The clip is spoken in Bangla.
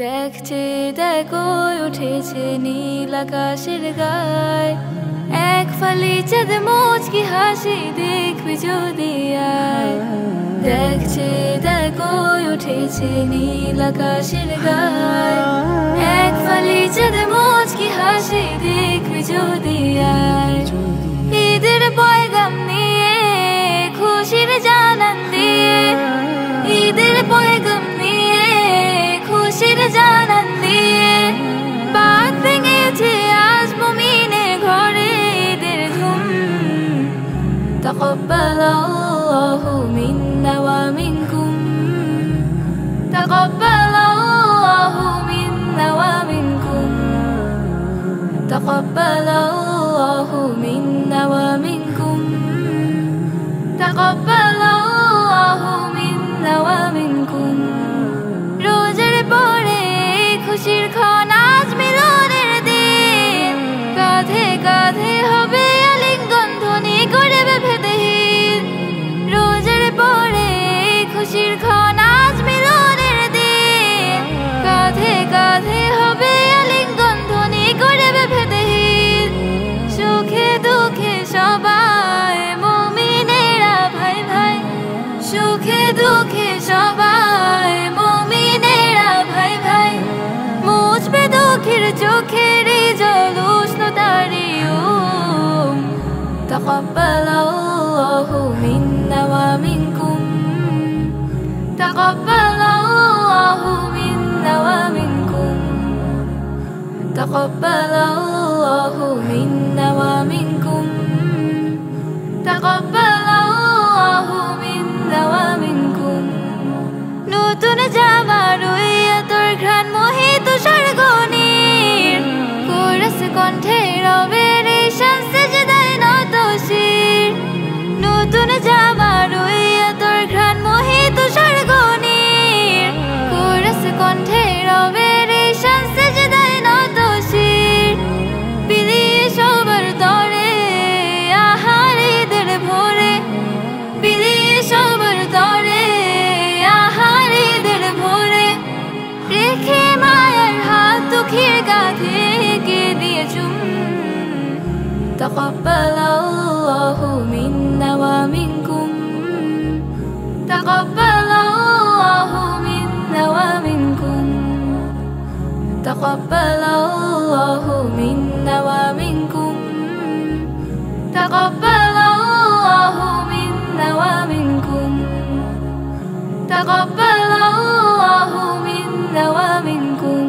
দেখছে দেখো উঠেছে নীল আকাশের গায়, এক ফালি চাঁদ মুচকি হাসি দেখবি যদি আয়। দেখছে দেখো উঠেছে নীল আকাশের গায়, এক ফালি চাঁদ মুচকি হাসি দেখবি যদি আয়। ঈদের পয়গাম নিয়ে খুশির জানান দিয়ে, ঈদের পয়গাম নিয়ে খুশির জানান দিয়ে, বাদ ভেঙেছে আজ মুমিনের ঘরে ঈদের ধুম। তাকাব্বালাল্লাহু মিন্না ওয়া মিনকুম, তাকাব্বালাল্লাহু মিন্না ওয়া মিনকুম, তাকাব্বালাল্লাহু মিন্না ওয়া মিনকুম, তাকাব্বালাল্লাহু মিন্না ওয়া মিনকুম। রোজার পরে খুশির ক্ষণ আজ মিলনের দিন, কাঁধে কাঁধে হবে আলিঙ্গন ধ্বনি করবে ভেদহীন। রোজার পরে খুশির ক্ষণ আজ মিলনের দিন, কাঁধে কাঁধে হবে আলিঙ্গন ধ্বনি করবে ভেদহীন। সুখে দুঃখে সবাই মুমিনেরা ভাই ভাই, সুখে দুঃখে সবাই মুমিনেরা ভাই ভাই। মুছবে দুঃখের চোখের জল উষ্ণতারি ওম। তাকাব্বালাল্লাহু মিন্না ওয়া মিনকুম, তাকাব্বালাল্লাহু মিন্না ওয়া মিনকুম, তাকাব্বালাল্লাহু মিন্না ওয়া মিনকুম, তাকাব্বালাল্লাহু মিন্না ওয়া মিনকুম। নতুন জামা রইয়া তোর ঘ্রাণ মোহিত স্বর্গনীর, কোরাস কণ্ঠে রবের ঈশান সিজদায় নত শির। নতুন জামা রইয়া তোর ঘ্রাণ মোহিত স্বর্গনীর, কোরাস কণ্ঠে রবের ঈশান সিজদায় নত শির। বিলিয়ে সবার তরে আহার ঈদের ভোরে, বিলিয়ে সবার তরে আহার ঈদের ভোরে। রেখে মায়ার হাত দুঃখীর কাঁধে কে দিয়ে চুম। তাকাব্বালাল্লাহু মিন্না ওয়া মিনকুম, তাকাব্বালাল্লাহু মিন্না ওয়া মিনকুম, তাকাব্বালাল্লাহু মিন্না ওয়া মিনকুম, তাকাব্বালাল্লাহু মিন্না ওয়া মিনকুম, তাকাব্বালাল্লাহু মিন্না ওয়া মিনকুম।